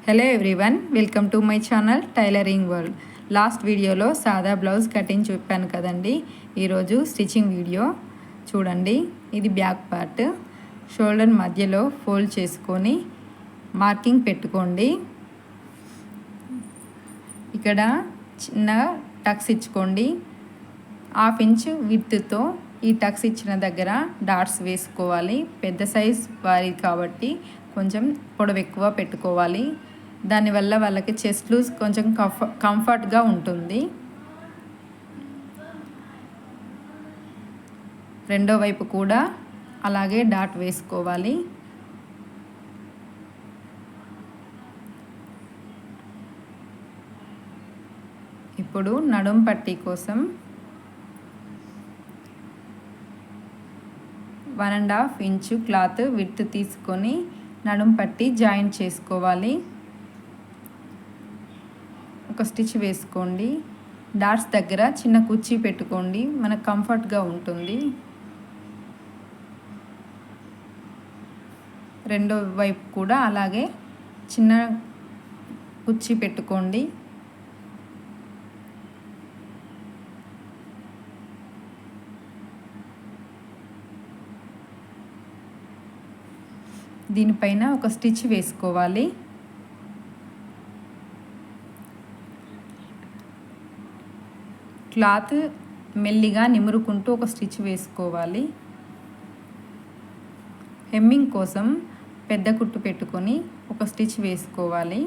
Hello everyone, welcome to my channel tailoring world. Last వీడియోలో సాదా blouse cutting చూపాను కదండి. ఈరోజు స్టిచ్చింగ్ వీడియో చూడండి. ఇది బ్యాక్ పార్ట్. షోల్డర్ మధ్యలో ఫోల్డ్ చేసుకొని మార్కింగ్ పెట్టుకోండి. ఇక్కడ చిన్న టక్స్ ఇచ్చుకోండి. 1/2 ఇంచ్ విడ్త్తో ఈ టక్స్ ఇచ్చిన దగ్గర డాట్స్ వేసుకోవాలి. పెద్ద సైజ్ వారి కాబట్టి కొంచెం పొడవు ఎక్కువ పెట్టుకోవాలి. దానివల్ల వాళ్ళకి చెస్ట్ లూజ్ కొంచెం కంఫర్ట్గా ఉంటుంది. రెండో వైపు కూడా అలాగే డాట్ వేసుకోవాలి. ఇప్పుడు నడుం పట్టీ కోసం 1.5 ఇంచు క్లాత్ విడ్త్ తీసుకొని నడుం పట్టి జాయింట్ చేసుకోవాలి. ఒక స్టిచ్ వేసుకోండి. డాట్స్ దగ్గర చిన్న కుర్చీ పెట్టుకోండి, మనకు కంఫర్ట్గా ఉంటుంది. రెండో వైపు కూడా అలాగే చిన్న కుర్చీ పెట్టుకోండి. దీనిపైన ఒక స్టిచ్ వేసుకోవాలి. క్లాత్ మెల్లిగా నిమురుకుంటూ ఒక స్టిచ్ వేసుకోవాలి. హెమ్మింగ్ కోసం పెద్ద కుట్టు పెట్టుకొని ఒక స్టిచ్ వేసుకోవాలి.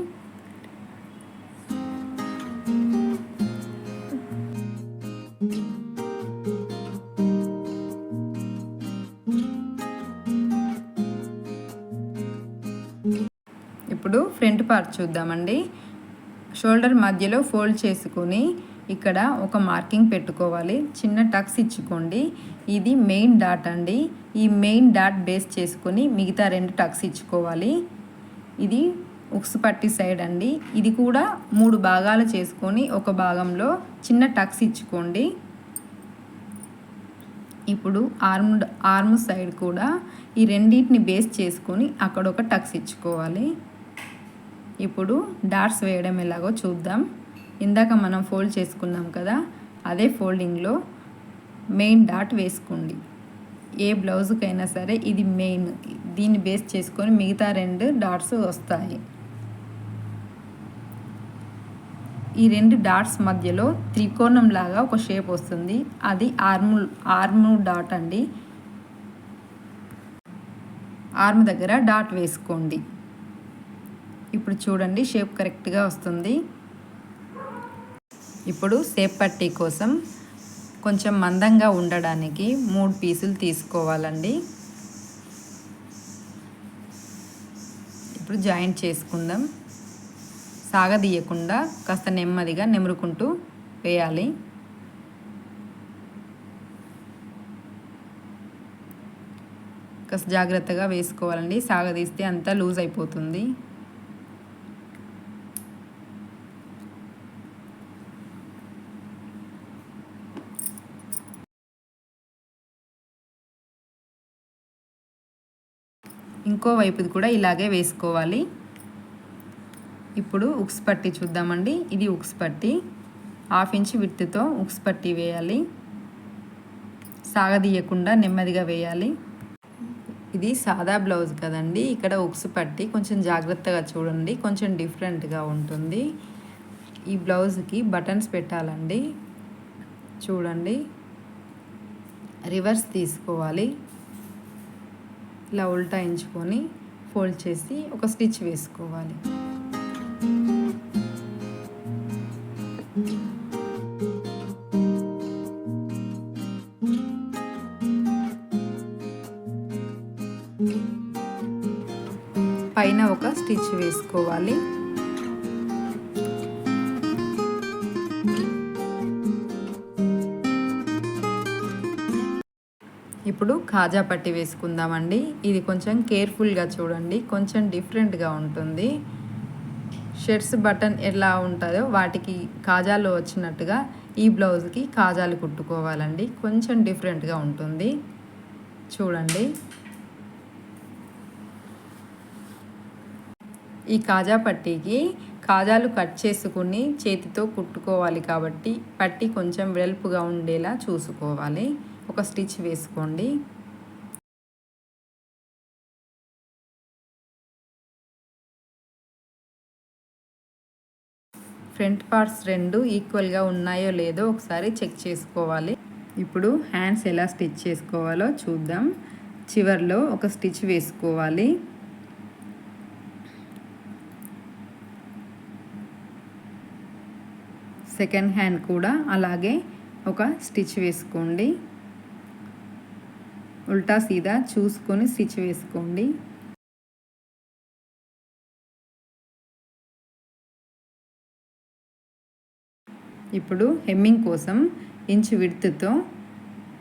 ఇప్పుడు ఫ్రంట్ పార్ట్ చూద్దామండి. షోల్డర్ మధ్యలో ఫోల్డ్ చేసుకొని ఇక్కడ ఒక మార్కింగ్ పెట్టుకోవాలి. చిన్న టక్స్ ఇచ్చుకోండి. ఇది మెయిన్ డాట్ అండి. ఈ మెయిన్ డాట్ బేస్ చేసుకొని మిగతా 2 టక్స్ ఇచ్చుకోవాలి. ఇది ఉక్స్ పట్టి సైడ్ అండి. ఇది కూడా 3 భాగాలు చేసుకొని ఒక భాగంలో చిన్న టక్స్ ఇచ్చుకోండి. ఇప్పుడు ఆర్మ్ సైడ్ కూడా ఈ రెండింటిని బేస్ చేసుకొని అక్కడ ఒక టక్స్ ఇచ్చుకోవాలి. ఇప్పుడు డాట్స్ వేయడం ఎలాగో చూద్దాం. ఇందాక మనం ఫోల్డ్ చేసుకున్నాం కదా, అదే ఫోల్డింగ్లో మెయిన్ డాట్ వేసుకోండి. ఏ బ్లౌజ్కైనా సరే ఇది మెయిన్. దీన్ని బేస్ చేసుకొని మిగతా 2 డాట్స్ వస్తాయి. ఈ 2 డాట్స్ మధ్యలో త్రికోణం లాగా ఒక షేప్ వస్తుంది. అది ఆర్మ్ డాట్ అండి. ఆర్మ్ దగ్గర డాట్ వేసుకోండి. ఇప్పుడు చూడండి, షేప్ కరెక్ట్గా వస్తుంది. ఇప్పుడు షేప్ పట్టీ కోసం కొంచెం మందంగా ఉండడానికి 3 పీసులు తీసుకోవాలండి. ఇప్పుడు జాయింట్ చేసుకుందాం. సాగదీయకుండా కాస్త నెమ్మదిగా నెమురుకుంటూ వేయాలి. కాస్త జాగ్రత్తగా వేసుకోవాలండి. సాగదీస్తే అంతా లూజ్ అయిపోతుంది. ఇంకో వైపుది కూడా ఇలాగే వేసుకోవాలి. ఇప్పుడు ఉక్స్ పట్టీ చూద్దామండి. ఇది ఉక్స్ పట్టీ. 1/2 ఇంచ్ విడ్త్తో ఉక్స్ పట్టీ వేయాలి. సాగదీయకుండా నెమ్మదిగా వేయాలి. ఇది సాదా బ్లౌజ్ కదండి. ఇక్కడ ఉక్స్ పట్టీ కొంచెం జాగ్రత్తగా చూడండి, కొంచెం డిఫరెంట్గా ఉంటుంది. ఈ బ్లౌజ్కి బటన్స్ పెట్టాలండి. చూడండి, రివర్స్ తీసుకోవాలి. ఇలా ఉల్టాయించుకొని ఫోల్డ్ చేసి ఒక స్టిచ్ వేసుకోవాలి. పైన ఒక స్టిచ్ వేసుకోవాలి. ఇప్పుడు కాజా పట్టి వేసుకుందామండి. ఇది కొంచెం కేర్ఫుల్గా చూడండి, కొంచెం డిఫరెంట్గా ఉంటుంది. షర్ట్స్ బటన్ ఎలా ఉంటుందో వాటికి కాజాలు వచ్చినట్టుగా ఈ బ్లౌజ్కి కాజాలు కుట్టుకోవాలండి. కొంచెం డిఫరెంట్గా ఉంటుంది. చూడండి, ఈ కాజా పట్టీకి కాజాలు కట్ చేసుకుని చేతితో కుట్టుకోవాలి కాబట్టి పట్టీ కొంచెం వెడల్పుగా ఉండేలా చూసుకోవాలి. ఒక స్టిచ్ వేసుకోండి. ఫ్రంట్ పార్ట్స్ రెండు ఈక్వల్గా ఉన్నాయో లేదో ఒకసారి చెక్ చేసుకోవాలి. ఇప్పుడు హ్యాండ్స్ ఎలా స్టిచ్ చేసుకోవాలో చూద్దాం. చివర్లో ఒక స్టిచ్ వేసుకోవాలి. సెకండ్ హ్యాండ్ కూడా అలాగే ఒక స్టిచ్ వేసుకోండి. ఉల్టా సీదా చూసుకొని స్టిచ్ వేసుకోండి. ఇప్పుడు హెమ్మింగ్ కోసం ఇంచు విడ్త్తో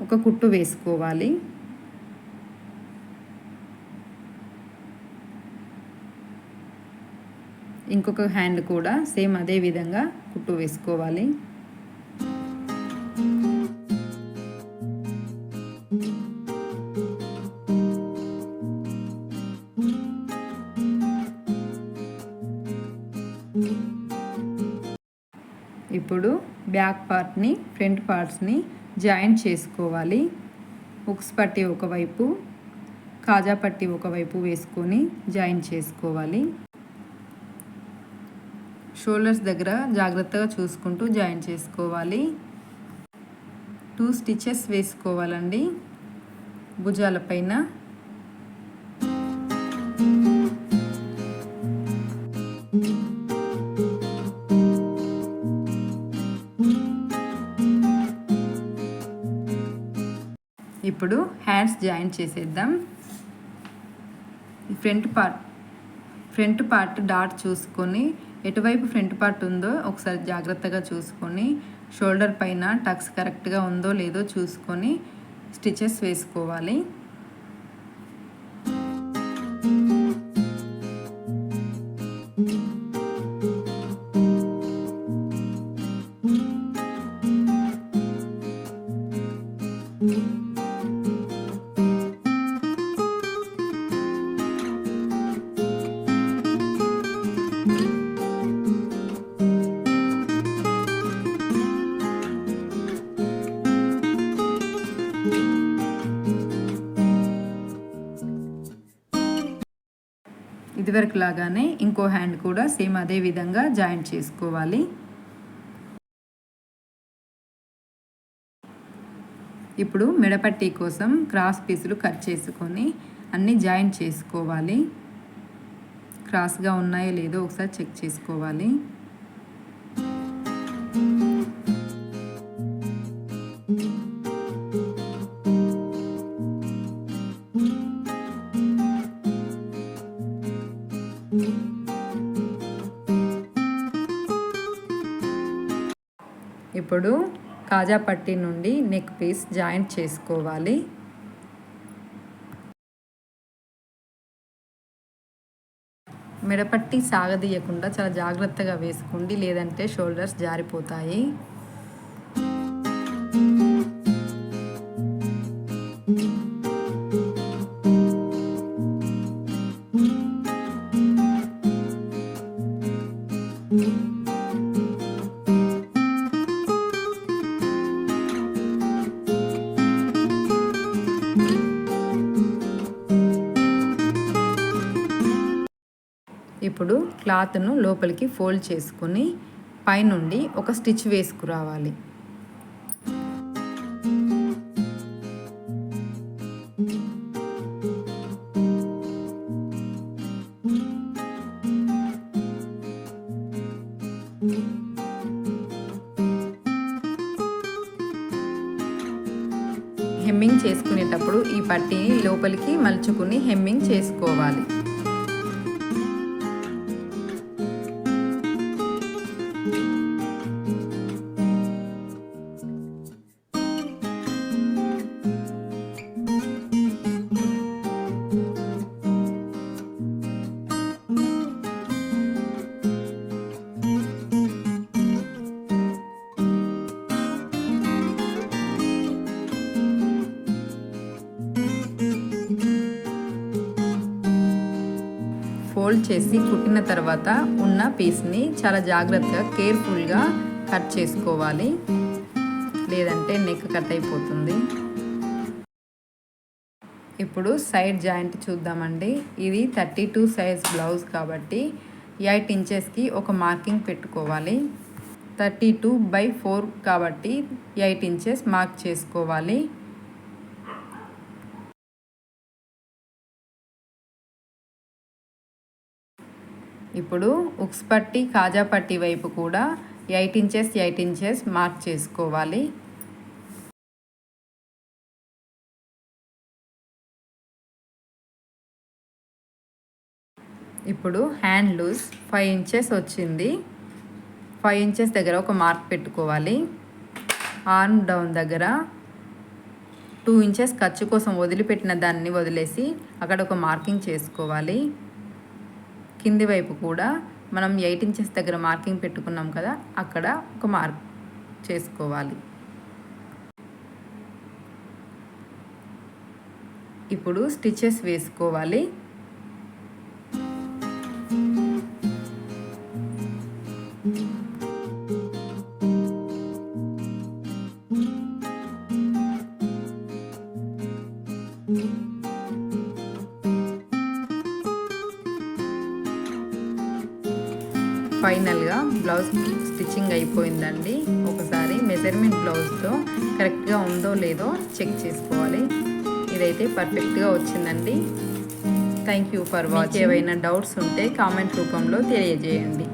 ఒక కుట్టు వేసుకోవాలి. ఇంకొక హ్యాండ్ కూడా సేమ్ అదే విధంగా కుట్టు వేసుకోవాలి. ఇప్పుడు బ్యాక్ పార్ట్ని ఫ్రంట్ పార్ట్స్ని జాయింట్ చేసుకోవాలి. ఉక్స్ పట్టి ఒకవైపు, కాజా పట్టి ఒకవైపు వేసుకొని జాయింట్ చేసుకోవాలి. షోల్డర్స్ దగ్గర జాగ్రత్తగా చూసుకుంటూ జాయింట్ చేసుకోవాలి. 2 స్టిచెస్ వేసుకోవాలండి భుజాల పైన. ఇప్పుడు హ్యాండ్స్ జాయింట్ చేసేద్దాం. ఫ్రంట్ పార్ట్ డాట్ చూసుకొని ఎటువైపు ఫ్రంట్ పార్ట్ ఉందో ఒకసారి జాగ్రత్తగా చూసుకొని షోల్డర్ పైన టక్స్ కరెక్ట్గా ఉందో లేదో చూసుకొని స్టిచెస్ వేసుకోవాలి. ఇదివరకు లాగానే ఇంకో హ్యాండ్ కూడా సేమ్ అదే విధంగా జాయింట్ చేసుకోవాలి. ఇప్పుడు మెడపట్టీ కోసం క్రాస్ పీసులు కట్ చేసుకొని అన్నీ జాయింట్ చేసుకోవాలి. క్రాస్గా ఉన్నాయో లేదో ఒకసారి చెక్ చేసుకోవాలి. ఇప్పుడు కాజా పట్టీ నుండి నెక్ పీస్ జాయింట్ చేసుకోవాలి. మెడపట్టి సాగదీయకుండా చాలా జాగ్రత్తగా వేసుకోండి, లేదంటే షోల్డర్స్ జారిపోతాయి. ఇప్పుడు క్లాత్ను లోపలికి ఫోల్డ్ చేసుకుని పైనుండి ఒక స్టిచ్ వేసుకురావాలి. హెమ్మింగ్ చేసుకునేటప్పుడు ఈ పట్టీని లోపలికి మలుచుకుని హెమ్మింగ్ చేసుకోవాలి. ఫోల్డ్ చేసి కుట్టిన తర్వాత ఉన్న పీస్ని చాలా జాగ్రత్తగా కేర్ఫుల్గా కట్ చేసుకోవాలి, లేదంటే నెక్ కట్ అయిపోతుంది. ఇప్పుడు సైడ్ జాయింట్ చూద్దామండి. ఇది 32 సైజ్ బ్లౌజ్ కాబట్టి 8 ఇంచెస్కి ఒక మార్కింగ్ పెట్టుకోవాలి. 32/4 కాబట్టి 8 ఇంచెస్ మార్క్ చేసుకోవాలి. ఇప్పుడు ఉక్స్ పట్టి కాజా పట్టి వైపు కూడా 8 ఇంచెస్ మార్క్ చేసుకోవాలి. ఇప్పుడు హ్యాండ్ లూజ్ 5 ఇంచెస్ వచ్చింది. 5 ఇంచెస్ దగ్గర ఒక మార్క్ పెట్టుకోవాలి. ఆర్మ్ డౌన్ దగ్గర 2 ఇంచెస్ ఖర్చు కోసం వదిలిపెట్టిన దాన్ని వదిలేసి అక్కడ ఒక మార్కింగ్ చేసుకోవాలి. కింది వైపు కూడా మనం 8 ఇంచెస్ దగ్గర మార్కింగ్ పెట్టుకున్నాం కదా, అక్కడ ఒక మార్క్ చేసుకోవాలి. ఇప్పుడు స్టిచెస్ వేసుకోవాలి. ఫైనల్గా బ్లౌజ్ స్టిచ్చింగ్ అయిపోయిందండి. ఒకసారి మెజర్మెంట్ బ్లౌజ్తో కరెక్ట్గా ఉందో లేదో చెక్ చేసుకోవాలి. ఇదైతే పర్ఫెక్ట్గా వచ్చిందండి. Thank you for watching. ఏవైనా డౌట్స్ ఉంటే కామెంట్ రూపంలో తెలియజేయండి.